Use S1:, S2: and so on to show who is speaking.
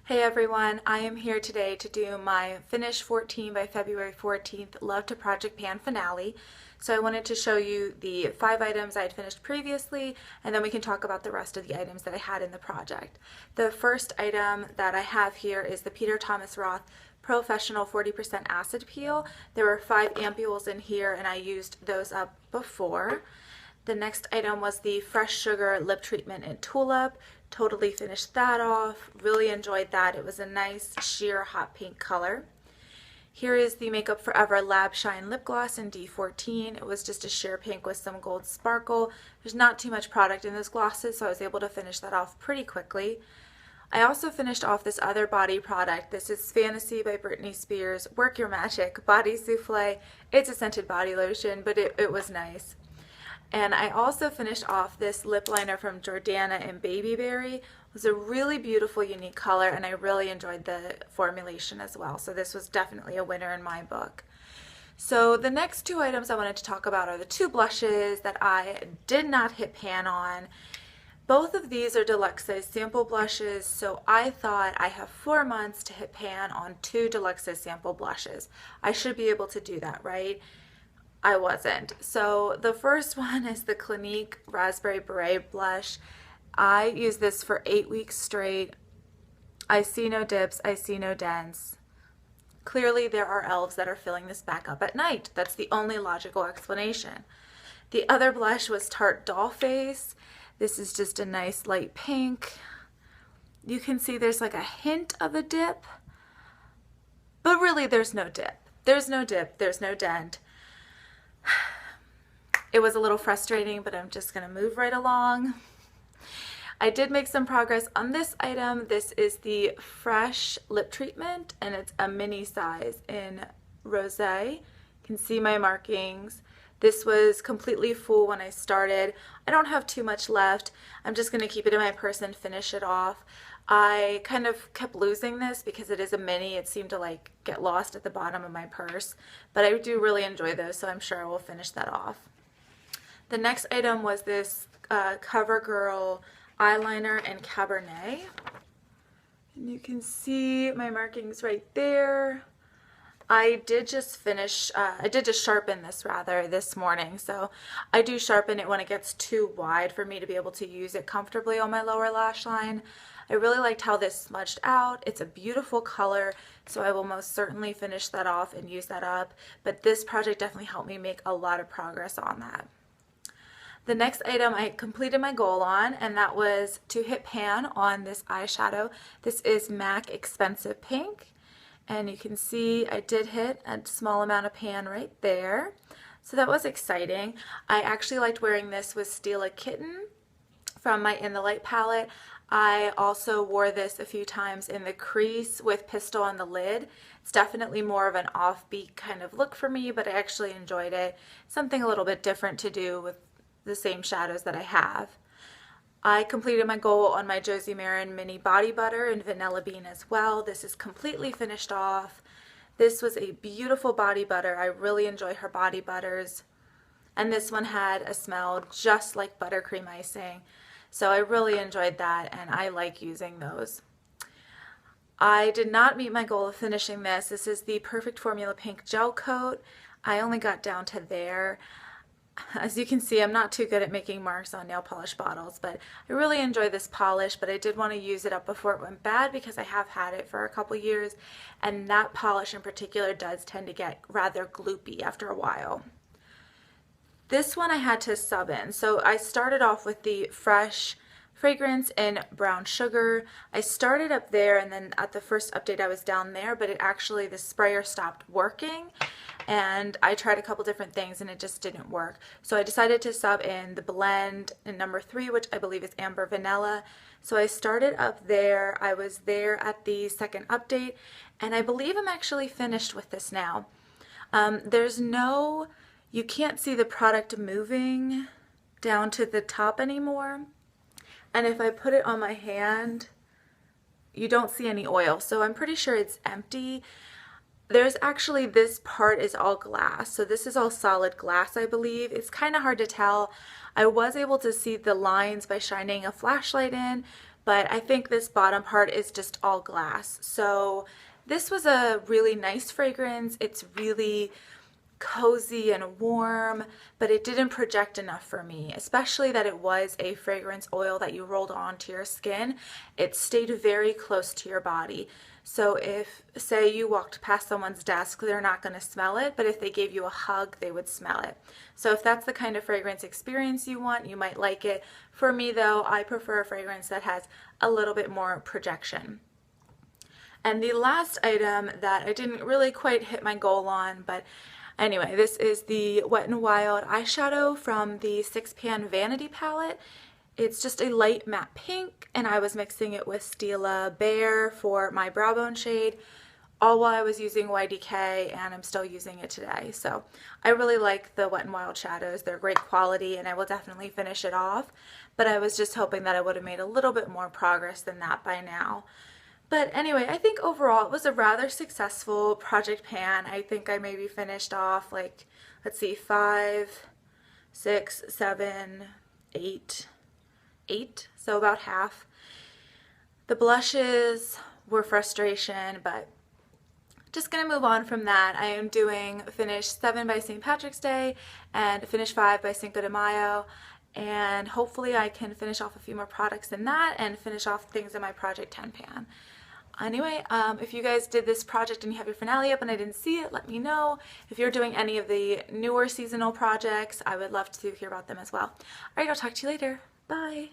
S1: Hey everyone, I am here today to do my Finish 14 by February 14th Love to Project Pan finale. So I wanted to show you the 5 items I had finished previously, and then we can talk about the rest of the items that I had in the project. The first item that I have here is the Peter Thomas Roth Professional 40% Acid Peel. There were 5 ampules in here and I used those up before. The next item was the Fresh Sugar Lip Treatment in Tulip. Totally finished that off. Really enjoyed that. It was a nice sheer hot pink color. Here is the Makeup Forever Lab Shine Lip Gloss in D14. It was just a sheer pink with some gold sparkle. There's not too much product in those glosses, so I was able to finish that off pretty quickly. I also finished off this other body product. This is Fantasy by Britney Spears Work Your Magic Body Souffle. It's a scented body lotion, but it was nice. And I also finished off this lip liner from Jordana Baby Berry. It was a really beautiful, unique color, and I really enjoyed the formulation as well. So this was definitely a winner in my book. So the next 2 items I wanted to talk about are the 2 blushes that I did not hit pan on. Both of these are deluxe size sample blushes, so I thought I have 4 months to hit pan on 2 deluxe size sample blushes. I should be able to do that, right? I wasn't. So the first one is the Clinique Raspberry Beret blush. I used this for 8 weeks straight. I see no dips, I see no dents. Clearly there are elves that are filling this back up at night. That's the only logical explanation. The other blush was Tarte Dollface. This is just a nice light pink. You can see there's like a hint of a dip, but really there's no dip. There's no dip, there's no dent. It was a little frustrating, but I'm just going to move right along. I did make some progress on this item. This is the Fresh Lip Treatment, and it's a mini size in Rosé. You can see my markings. This was completely full when I started. I don't have too much left. I'm just going to keep it in my purse and finish it off. I kind of kept losing this because it is a mini. It seemed to like get lost at the bottom of my purse, but I do really enjoy those, so I'm sure I will finish that off. The next item was this Covergirl eyeliner in Cabernet. And you can see my markings right there. I did just sharpen this rather this morning, so I do sharpen it when it gets too wide for me to be able to use it comfortably on my lower lash line. I really liked how this smudged out. It's a beautiful color, so I will most certainly finish that off and use that up, but this project definitely helped me make a lot of progress on that. The next item I completed my goal on, and that was to hit pan on this eyeshadow. This is MAC Expensive Pink. And you can see I did hit a small amount of pan right there. So that was exciting. I actually liked wearing this with Steal a Kitten from my In the Light palette. I also wore this a few times in the crease with Pistol on the lid. It's definitely more of an offbeat kind of look for me, but I actually enjoyed it. Something a little bit different to do with the same shadows that I have. I completed my goal on my Josie Maran Mini Body Butter in Vanilla Bean as well. This is completely finished off. This was a beautiful body butter. I really enjoy her body butters. And this one had a smell just like buttercream icing. So I really enjoyed that, and I like using those. I did not meet my goal of finishing this. This is the Perfect Formula Pink Gel Coat. I only got down to there. As you can see, I'm not too good at making marks on nail polish bottles, but I really enjoy this polish, but I did want to use it up before it went bad because I have had it for a couple years, and that polish in particular does tend to get rather gloopy after a while. This one I had to sub in. So I started off with the Fresh fragrance in Brown Sugar. I started up there, and then at the first update I was down there, but the sprayer stopped working, and I tried a couple different things and it just didn't work. So I decided to sub in the blend in number 3, which I believe is Amber Vanilla. So I started up there. I was there at the second update, and I believe I'm actually finished with this now. You can't see the product moving down to the top anymore. And if I put it on my hand, you don't see any oil. So I'm pretty sure it's empty. There's actually, this part is all glass. So this is all solid glass, I believe. It's kind of hard to tell. I was able to see the lines by shining a flashlight in, but I think this bottom part is just all glass. So this was a really nice fragrance. It's really cozy and warm, but it didn't project enough for me, especially that it was a fragrance oil that you rolled onto your skin. It stayed very close to your body. So if, say, you walked past someone's desk, they're not going to smell it, but if they gave you a hug, they would smell it. So if that's the kind of fragrance experience you want, you might like it. For me, though, I prefer a fragrance that has a little bit more projection. And the last item that I didn't really quite hit my goal on, but anyway, this is the Wet n Wild eyeshadow from the 6pan Vanity palette. It's just a light matte pink, and I was mixing it with Stila Bare for my brow bone shade, all while I was using YDK, and I'm still using it today. So I really like the Wet n Wild shadows. They're great quality, and I will definitely finish it off, but I was just hoping that I would have made a little bit more progress than that by now. But anyway, I think overall it was a rather successful project pan. I think I maybe finished off like, let's see, 5, 6, 7, 8, so about half. The blushes were frustration, but just gonna move on from that. I am doing finish 7 by St. Patrick's Day and finish 5 by Cinco de Mayo. And hopefully I can finish off a few more products than that and finish off things in my Project 10 pan. Anyway, if you guys did this project and you have your finale up and I didn't see it, let me know. If you're doing any of the newer seasonal projects, I would love to hear about them as well. Alright, I'll talk to you later. Bye!